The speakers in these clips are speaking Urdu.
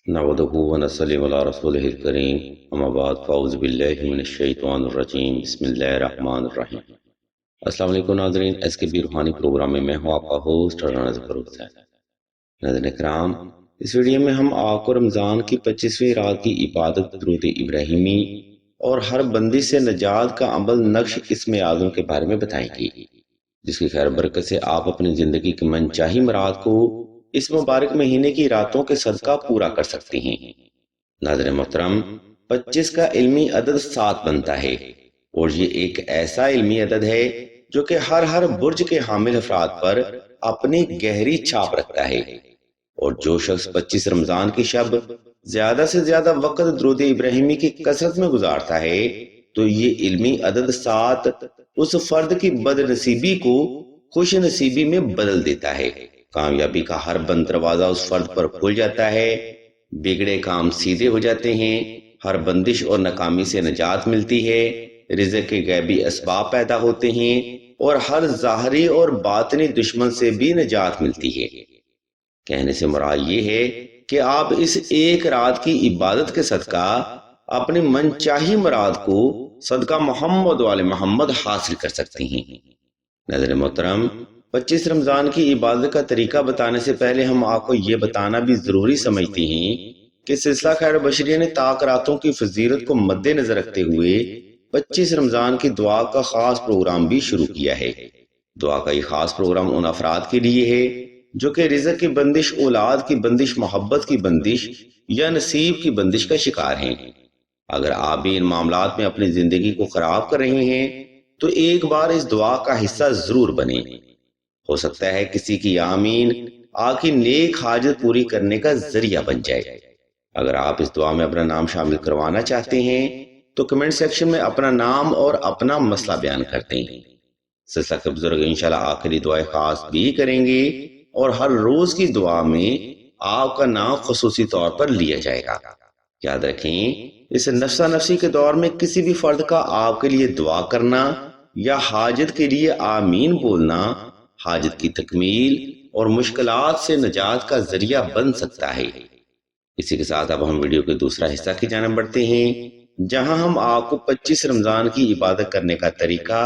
نحمده ونصلي على رسوله الكريم اما بعد فاعوذ باللہ من الشیطان الرجیم بسم اللہ الرحمن الرحیم۔ السلام علیکم ناظرین، ایس کے بی روحانی پروگرام میں ہوں آپ کا ہوسٹ رانا ظفر حسین۔ ناظرین کرام، اس ویڈیو میں ہم آپ کو رمضان کی 25ویں رات کی عبادت درود ابراہیمی اور ہر بندی سے نجات کا عمل نقش اسم اعظم کے بارے میں بتائیں گے، جس کی خیر برکت سے آپ اپنی زندگی کی من چاہی مراد کو اس مبارک مہینے کی راتوں کے صدقہ پورا کر سکتے ہیں۔ ناظرین محترم، 25 کا علمی عدد 7 بنتا ہے، اور یہ ایک ایسا علمی عدد ہے جو کہ ہر برج کے حامل افراد پر اپنی گہری چھاپ رکھتا ہے، اور جو شخص 25 رمضان کی شب زیادہ سے زیادہ وقت درود ابراہیمی کی کثرت میں گزارتا ہے تو یہ علمی عدد 7 اس فرد کی بد نصیبی کو خوش نصیبی میں بدل دیتا ہے۔ کامیابی کا ہر بند دروازہ اس فرد پر کھل جاتا ہے، بگڑے کام سیدھے ہو جاتے ہیں، ہر بندش اور ناکامی سے نجات ملتی ہے، رزق کے غیبی اسباب پیدا ہوتے ہیں، اور ہر ظاہری اور باطنی دشمن سے بھی نجات ملتی ہے۔ کہنے سے مراد یہ ہے کہ آپ اس ایک رات کی عبادت کے صدقہ اپنی من چاہی مراد کو صدقہ محمد وال محمد حاصل کر سکتے ہیں۔ ناظرین محترم، 25 رمضان کی عبادت کا طریقہ بتانے سے پہلے ہم آپ کو یہ بتانا بھی ضروری سمجھتے ہیں کہ سلسلہ خیر بشریہ نے طاق راتوں کی فضیلت کو مد نظر رکھتے ہوئے 25 رمضان کی دعا کا خاص پروگرام بھی شروع کیا ہے۔ دعا کا یہ خاص پروگرام ان افراد کے لیے ہے جو کہ رزق کی بندش، اولاد کی بندش، محبت کی بندش یا نصیب کی بندش کا شکار ہیں۔ اگر آپ بھی ان معاملات میں اپنی زندگی کو خراب کر رہے ہیں تو ایک بار اس دعا کا حصہ ضرور بنیں۔ ہو سکتا ہے کسی کی آمین آپ کی نیک حاجت پوری کرنے کا ذریعہ بن جائے۔ اگر آپ اس دعا میں اپنا نام شامل کروانا چاہتے ہیں تو کمنٹ سیکشن میں اپنا نام اور اپنا مسئلہ بیان کرتے ہیں۔ سلسلہ کے بزرگ انشاءاللہ آخری دعائیں خاص بھی کریں گے، اور ہر روز کی دعا میں آپ کا نام خصوصی طور پر لیا جائے گا۔ یاد رکھیں، اس نفسا نفسی کے دور میں کسی بھی فرد کا آپ کے لیے دعا کرنا یا حاجت کے لیے آمین بولنا حاجت کی تکمیل اور مشکلات سے نجات کا ذریعہ بن سکتا ہے۔ اسی کے ساتھ اب ہم ویڈیو کے دوسرا حصہ کی جانب بڑھتے ہیں، جہاں ہم آپ کو 25 رمضان کی عبادت کرنے کا طریقہ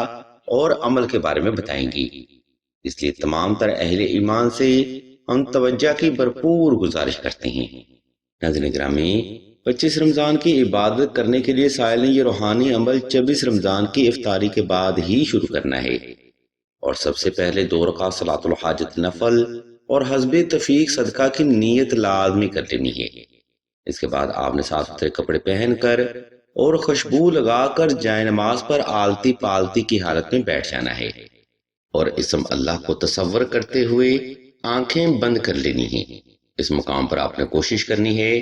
اور عمل کے بارے میں بتائیں گے۔ اس لیے تمام تر اہل ایمان سے ہم توجہ کی بھرپور گزارش کرتے ہیں۔ ناظرین گرامی، 25 رمضان کی عبادت کرنے کے لیے سائل نے یہ روحانی عمل 24 رمضان کی افطاری کے بعد ہی شروع کرنا ہے، اور سب سے پہلے 2 رکعت صلاۃ الحاجت نفل اور حسب تفیق صدقہ کی نیت لازمی کر لینی ہے۔ اس کے بعد آپ نے صاف ستھرے کپڑے پہن کر اور خوشبو لگا کر جائے نماز پر آلتی پالتی کی حالت میں بیٹھ جانا ہے، اور اسم اللہ کو تصور کرتے ہوئے آنکھیں بند کر لینی ہیں۔ اس مقام پر آپ نے کوشش کرنی ہے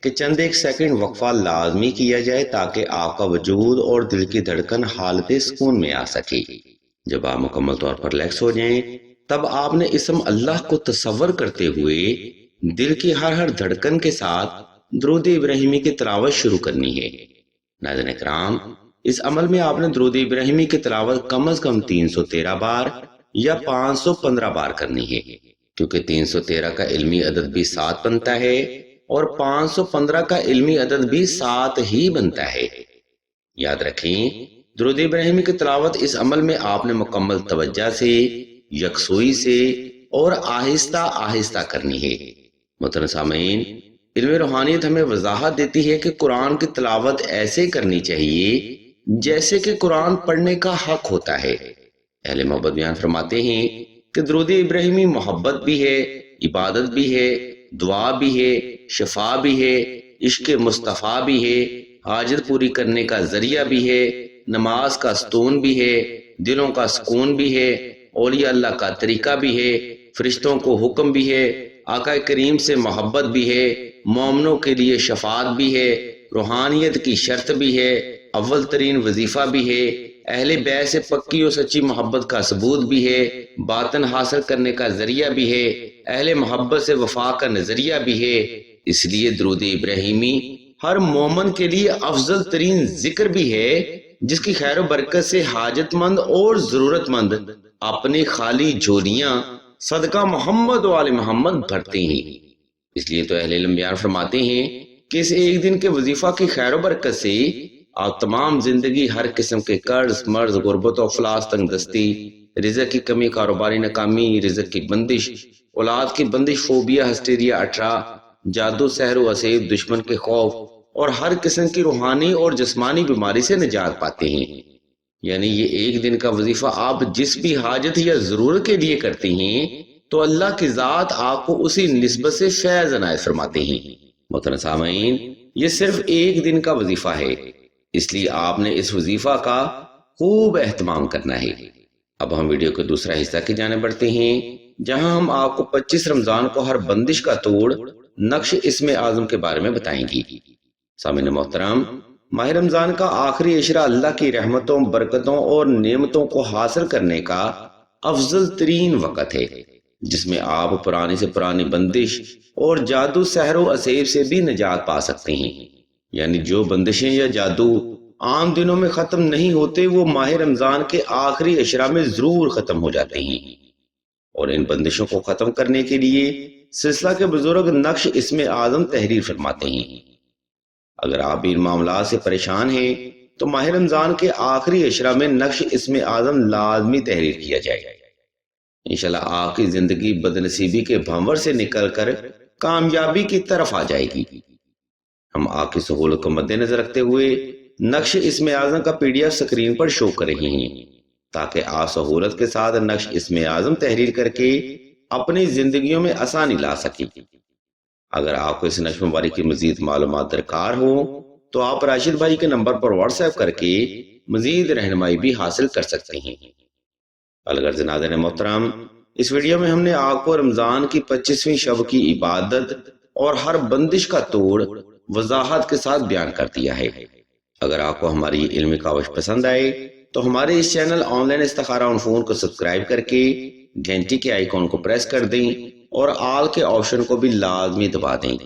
کہ چند ایک سیکنڈ وقفہ لازمی کیا جائے تاکہ آپ کا وجود اور دل کی دھڑکن حالت سکون میں آ سکے۔ جب آپ مکمل طور پر ریلیکس ہو جائیں تب آپ نے اسم اللہ کو تصور کرتے ہوئے دل کی ہر دھڑکن کے ساتھ درود ابراہیمی کی تلاوت شروع کرنی ہے۔ ناظرین اکرام، اس عمل میں آپ نے درود ابراہیمی کی تلاوت کم از کم 313 بار یا 515 بار کرنی ہے، کیونکہ 313 کا علمی عدد بھی 7 بنتا ہے اور 515 کا علمی عدد بھی 7 ہی بنتا ہے۔ یاد رکھیں، درود ابراہیمی کی تلاوت اس عمل میں آپ نے مکمل توجہ سے، یکسوئی سے اور آہستہ آہستہ کرنی ہے۔ محترم سامعین، علم روحانیت ہمیں وضاحت دیتی ہے کہ قرآن کی تلاوت ایسے کرنی چاہیے جیسے کہ قرآن پڑھنے کا حق ہوتا ہے۔ اہل محبت بیان فرماتے ہیں کہ درود ابراہیمی محبت بھی ہے، عبادت بھی ہے، دعا بھی ہے، شفا بھی ہے، عشق مصطفیٰ بھی ہے، حاجت پوری کرنے کا ذریعہ بھی ہے، نماز کا ستون بھی ہے، دلوں کا سکون بھی ہے، اولیاء اللہ کا طریقہ بھی ہے، فرشتوں کو حکم بھی ہے، آقا کریم سے محبت بھی ہے، مومنوں کے لیے شفاعت بھی ہے، روحانیت کی شرط بھی ہے، اول ترین وظیفہ بھی ہے، اہل بیت سے پکی و سچی محبت کا ثبوت بھی ہے، باطن حاصل کرنے کا ذریعہ بھی ہے، اہل محبت سے وفا کا نظریہ بھی ہے۔ اس لیے درود ابراہیمی ہر مومن کے لیے افضل ترین ذکر بھی ہے، جس کی خیر و برکت سے حاجت مند اور ضرورت مند اپنی خالی جھولیاں صدقہ محمد وال محمد بھرتے ہیں۔ اس لیے تو اہل علم بیان فرماتے ہیں کہ اس ایک دن کے وظیفہ کی خیر و برکت سے آپ تمام زندگی ہر قسم کے قرض، مرض، غربت و افلاس، تنگ دستی، رزق کی کمی، کاروباری ناکامی، رزق کی بندش، اولاد کی بندش، فوبیا، ہسٹیریا، اٹھرا، جادو، سحر و اسیب، دشمن کے خوف اور ہر قسم کی روحانی اور جسمانی بیماری سے نجات پاتے ہیں۔ یعنی یہ ایک دن کا وظیفہ آپ جس بھی حاجت یا ضرورت کے لیے کرتے ہیں تو اللہ کی ذات آپ کو اسی نسبت سے فیض عنایت فرماتے ہیں۔ محترم سامعین، یہ صرف ایک دن کا وظیفہ ہے، اس لیے آپ نے اس وظیفہ کا خوب اہتمام کرنا ہے۔ اب ہم ویڈیو کے دوسرا حصہ کی جانب بڑھتے ہیں، جہاں ہم آپ کو 25 رمضان کو ہر بندش کا توڑ نقش اسم اعظم کے بارے میں بتائیں گی۔ سامعین محترم، ماہ رمضان کا آخری عشرہ اللہ کی رحمتوں، برکتوں اور نعمتوں کو حاصل کرنے کا افضل ترین وقت ہے، جس میں آپ پرانی سے پرانی بندش اور جادو، سحر و اسیر سے بھی نجات پا سکتے ہیں۔ یعنی جو بندشیں یا جادو عام دنوں میں ختم نہیں ہوتے وہ ماہ رمضان کے آخری عشرہ میں ضرور ختم ہو جاتے ہیں، اور ان بندشوں کو ختم کرنے کے لیے سلسلہ کے بزرگ نقش اسم اعظم تحریر فرماتے ہیں۔ اگر آپ بھی ان معاملات سے پریشان ہیں تو ماہ رمضان کے آخری عشرہ میں نقش اسم اعظم لازمی تحریر کیا جائے۔ انشاءاللہ آپ کی زندگی بدنصیبی کے بھنور سے نکل کر کامیابی کی طرف آ جائے گی۔ ہم آپ کی سہولت کو مد نظر رکھتے ہوئے نقش اسم اعظم کا PDF سکرین پر شو کر رہے ہیں، تاکہ آپ سہولت کے ساتھ نقش اسم اعظم تحریر کر کے اپنی زندگیوں میں آسانی لا سکیں۔ اگر آپ کو اس نقش مبارک کی مزید معلومات درکار ہو تو آپ راشد بھائی کے نمبر پر واٹس ایپ کر کے مزید رہنمائی بھی حاصل کر سکتے ہیں۔ الغرض ناظرین محترم، اس ویڈیو میں ہم نے آپ کو رمضان کی 25ویں شب کی عبادت اور ہر بندش کا توڑ وضاحت کے ساتھ بیان کر دیا ہے۔ اگر آپ کو ہماری علمی کاوش پسند آئے تو ہمارے اس چینل آن لائن استخارہ آن فون کو سبسکرائب کر کے گھنٹی کے آئیکن کو پریس کر دیں اور آل کے آپشن کو بھی لازمی دبا دیں،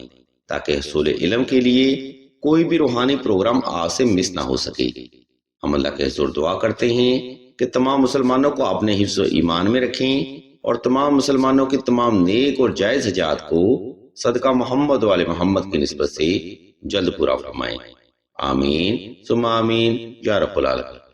تاکہ حصول علم کے لیے کوئی بھی روحانی پروگرام آپ سے مس نہ ہو سکے۔ ہم اللہ کے حضور دعا کرتے ہیں کہ تمام مسلمانوں کو اپنے حفظ و ایمان میں رکھیں اور تمام مسلمانوں کی تمام نیک اور جائز حاجات کو صدقہ محمد و آل محمد کی نسبت سے جلد پورا فرمائیں۔ آمین ثم آمین یا رب العالمین۔